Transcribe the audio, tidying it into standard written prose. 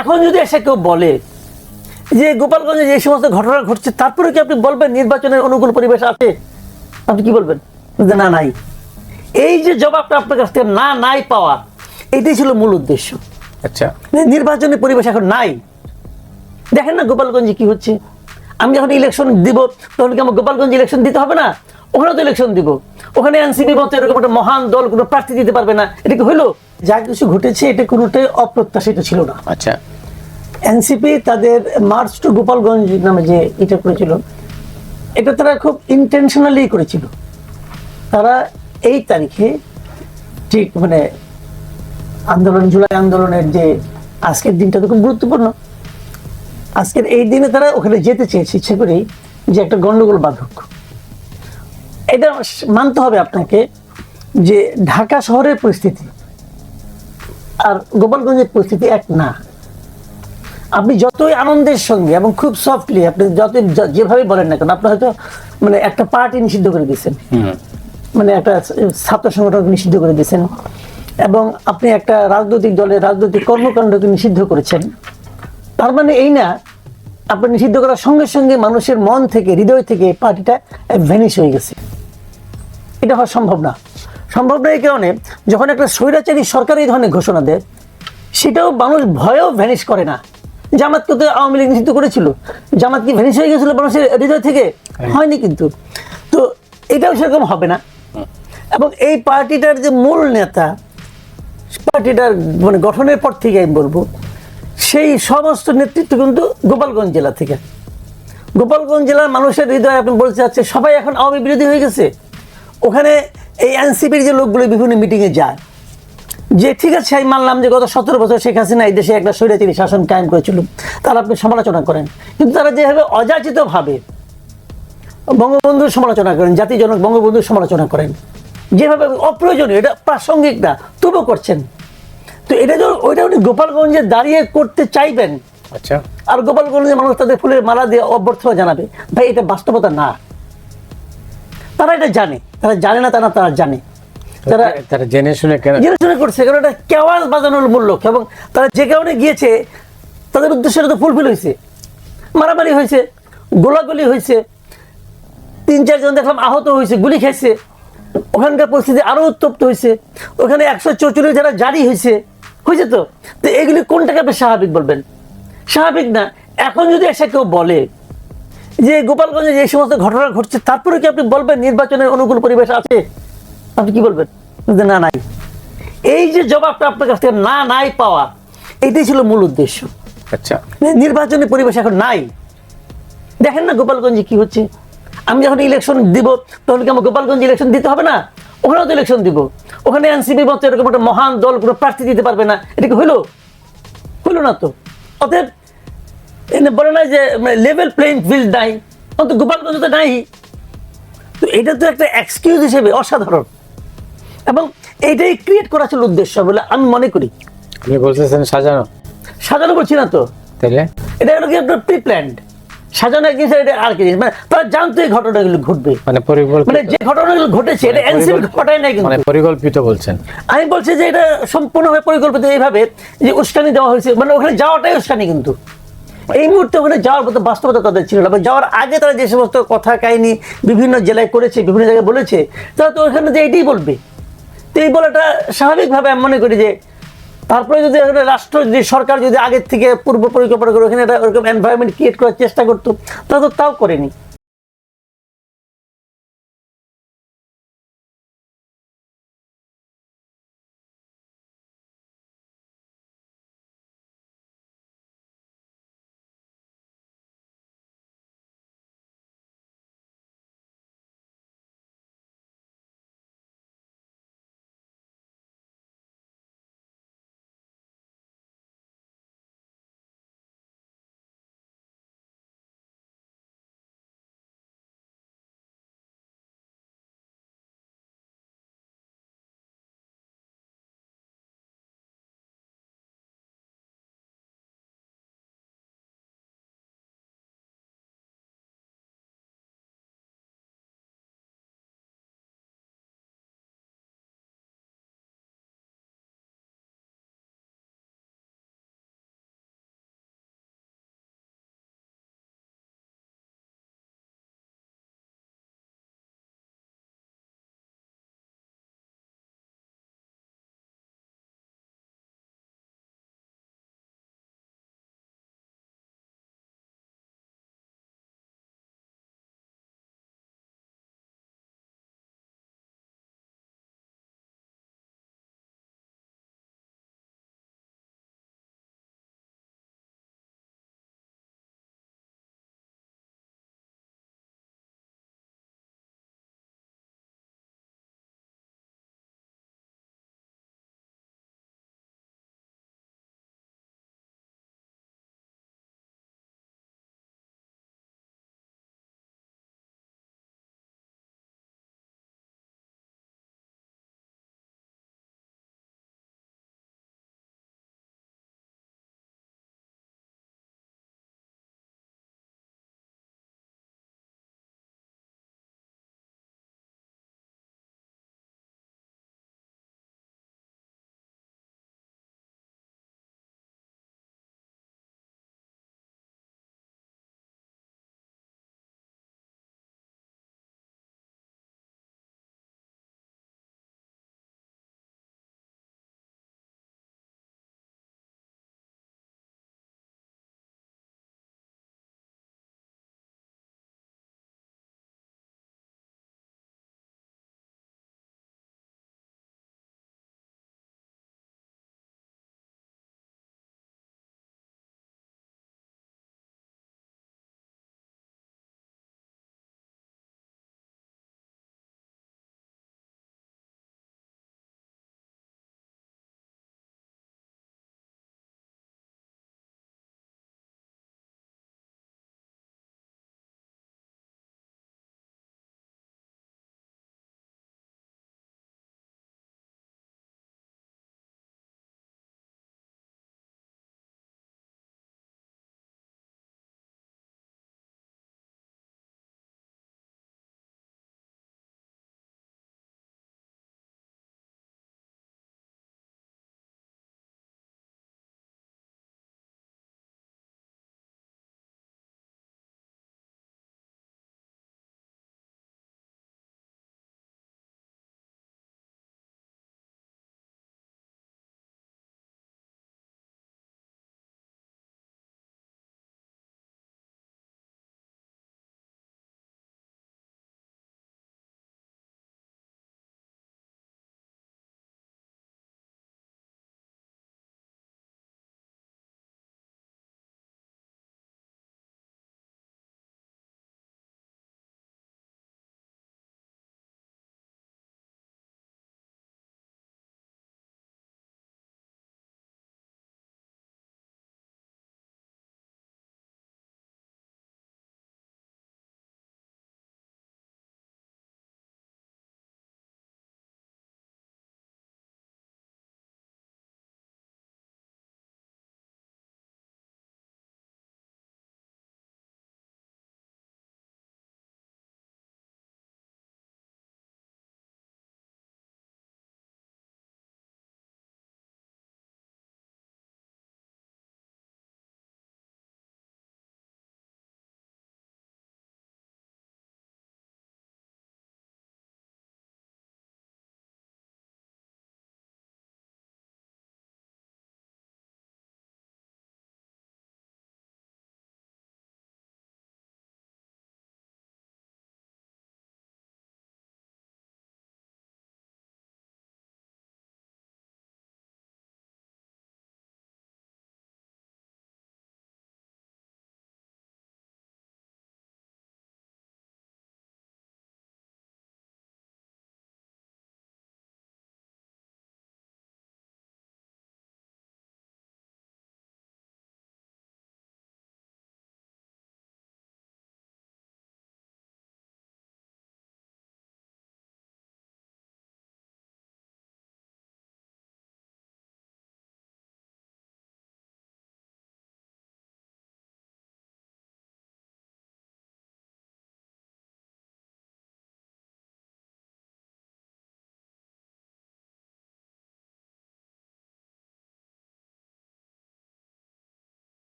এখন যদি এসে কেউ বলে যে গোপালগঞ্জে যে সমস্ত ঘটনা ঘটছে, তারপরে কি আপনি বলবেন নির্বাচনের অনুকূল পরিবেশ আছে? আপনি কি বলবেন? যে না, নাই। এই যে জবাবটা আপনার কাছ থেকে না নাই পাওয়া, এটাই ছিল মূল উদ্দেশ্য। আচ্ছা, নির্বাচনী পরিবেশ এখন নাই। দেখেন না গোপালগঞ্জে কি হচ্ছে। আমি যখন ইলেকশন দিব, তখন কি আমার গোপালগঞ্জ ইলেকশন দিতে হবে না? ওখানে তো ইলেকশন দিব। ওখানে এনসিপির মতো এরকম একটা মহান দল কোনো প্রার্থী দিতে পারবে না। এটা কি হইলো? যা কিছু ঘটেছে এটা কোনোটাই অপ্রত্যাশিত ছিল না। আচ্ছা, এনসিপি তাদের মার্চ টু গোপালগঞ্জ নামে যে এটা করেছিল, এটা তারা খুব ইন্টেনশনালি করেছিল। তারা এই তারিখে ঠিক মানে আন্দোলন, জুলাই আন্দোলনের যে আজকের দিনটা তো খুব গুরুত্বপূর্ণ। আজকের এই দিনে তারা ওখানে যেতে চেয়েছে ইচ্ছে করেই, যে একটা গন্ডগোল বাধক। এটা মানতে হবে আপনাকে যে ঢাকা শহরের পরিস্থিতি আর গোপালগঞ্জের পরিস্থিতি এক না। আপনি যতই আনন্দের সঙ্গে এবং খুব সফটলি আপনি যতই যেভাবে বলেন না কেন, আপনি হয়তো মানে একটা পার্টি নিষিদ্ধ করে দিয়েছেন, মানে একটা ছাত্র সংগঠন নিষিদ্ধ করে দিয়েছেন, এবং আপনি একটা রাজনৈতিক দলের রাজনৈতিক কর্মকাণ্ডকে নিষিদ্ধ করেছেন। তার মানে এই না আপনি নিষিদ্ধ করার সঙ্গে সঙ্গে মানুষের মন থেকে, হৃদয় থেকে পার্টিটা ভ্যানিশ হয়ে গেছে। এটা হওয়া সম্ভব না। সম্ভব না এই কারণে, যখন একটা স্বৈরাচারী সরকার এই ধরনের ঘোষণা দেয়, সেটাও মানুষ ভয়েও ভ্যানিশ করে না। জামাতকে তো আওয়ামী লীগ নিষিদ্ধ করেছিল, জামাত কি ভ্যানিশ হয়ে গেছিল মানুষের হৃদয় থেকে? হয়নি কিন্তু। তো এটাও সেরকম হবে না। এবং এই পার্টিটার যে মূল নেতা, পার্টিটার মানে গঠনের পর থেকে আমি বলবো, সেই সমস্ত নেতৃত্ব কিন্তু গোপালগঞ্জ জেলা থেকে। গোপালগঞ্জ জেলার মানুষের হৃদয় আপনি বলতে চাচ্ছে সবাই এখন আওয়ামী বিরোধী হয়ে গেছে। ওখানে এই এনসিপির যে লোকগুলো বিভিন্ন মিটিংয়ে যায়, যে ঠিক আছে আমি মানলাম যে গত 17 বছর শেখ হাসিনা এই দেশে একটা স্বৈরাচারী শাসন কায়েম করেছিল, তারা আপনি সমালোচনা করেন, কিন্তু তারা যেভাবে অযাচিতভাবে বঙ্গবন্ধুর সমালোচনা করেন, জাতির জনক বঙ্গবন্ধুর সমালোচনা করেন, যেভাবে অপ্রয়োজনীয়, এটা প্রাসঙ্গিক না, তবুও করছেন। তো এটা তো ওইটা উনি গোপালগঞ্জে দাঁড়িয়ে করতে চাইবেন। আচ্ছা, আর গোপালগঞ্জের মানুষ তাদের ফুলের মালা দিয়ে অভ্যর্থনা জানাবে, ভাই এটা বাস্তবতা না। তারা এটা জানে, তারা জানে না তা না, তারা জানে। তারা জেনে শুনে করছে, কারণ এটা কেওয়াজ বাজানোর মূল লক্ষ্য। এবং তারা যে কারণে গিয়েছে, তাদের উদ্দেশ্যটা তো ফুলফিল হয়েছে। মারামারি হয়েছে, গোলাগুলি হয়েছে, 3-4 জন দেখলাম আহত হয়েছে, গুলি খেয়েছে। ওখানকার পরিস্থিতি আরো উত্তপ্ত হয়েছে। ওখানে 144 যারা জারি হয়েছে তো এগুলি কোনটাকে আপনি স্বাভাবিক বলবেন? স্বাভাবিক না। এখন যদি এসে কেউ বলে যে গোপালগঞ্জে যে সমস্ত ঘটনা ঘটছে, তারপরে কি আপনি বলবেন নির্বাচনের অনুকূল পরিবেশ আছে? আপনি কি বলবেন? যে না, নাই। এই যে জবাবটা আপনার কাছ থেকে না নাই পাওয়া, এটাই ছিল মূল উদ্দেশ্য। আচ্ছা, নির্বাচনী পরিবেশ এখন নাই। দেখেন না গোপালগঞ্জে কি হচ্ছে। আমি যখন ইলেকশন দিব, তখন কি আমার গোপালগঞ্জ ইলেকশন দিতে হবে না? ওখানেও তো ইলেকশন দিব। ওখানে এনসিপির মতো এরকম একটা মহান দল কোনো প্রার্থী দিতে পারবে না। এটা কি হইলো? হইলো না তো। অতএব বলে না যে লেভেল প্লেইং ফিল্ড নাই, অন্তত গোপালগঞ্জ তো নাই। তো এটা তো একটা এক্সকিউজ হিসেবে অসাধারণ, এবং এইটাই ক্রিয়েট করা ছিল উদ্দেশ্য বলে আমি মনে করি। আপনি বলতেছেন সাজানো বলছি না তো, তাহলে এটা হলো কি আপনার প্রি প্ল্যান্ড। সাজানো এক জিনিস, এটা আর কি জিনিস, মানে তারা জানতো এই ঘটনাগুলো ঘটবে, মানে পরিকল্পিত, মানে যে ঘটনাগুলো ঘটেছে এটা এনসিপি ঘটায় নাই কিন্তু, মানে পরিকল্পিত বলছেন। আমি বলছি যে এটা সম্পূর্ণভাবে পরিকল্পিত, এইভাবে যে উস্কানি দেওয়া হয়েছে, মানে ওখানে যাওয়াটাই উস্কানি। কিন্তু এই মুহূর্তে ওখানে যাওয়ার মতো বাস্তবতা তাদের ছিল না। যাওয়ার আগে তারা যে সমস্ত কথা কাহিনী বিভিন্ন জেলায় করেছে, বিভিন্ন জায়গায় বলেছে, তারা তো ওখানে যে এটাই বলবে। তো এই বলাটা স্বাভাবিকভাবে আমি মনে করি যে তারপরে যদি রাষ্ট্র, যদি সরকার যদি আগের থেকে পূর্ব পরিকল্পনা করে ওখানে একটা ওরকম এনভায়রনমেন্ট ক্রিয়েট করার চেষ্টা করতো, তারা তো তাও করেনি।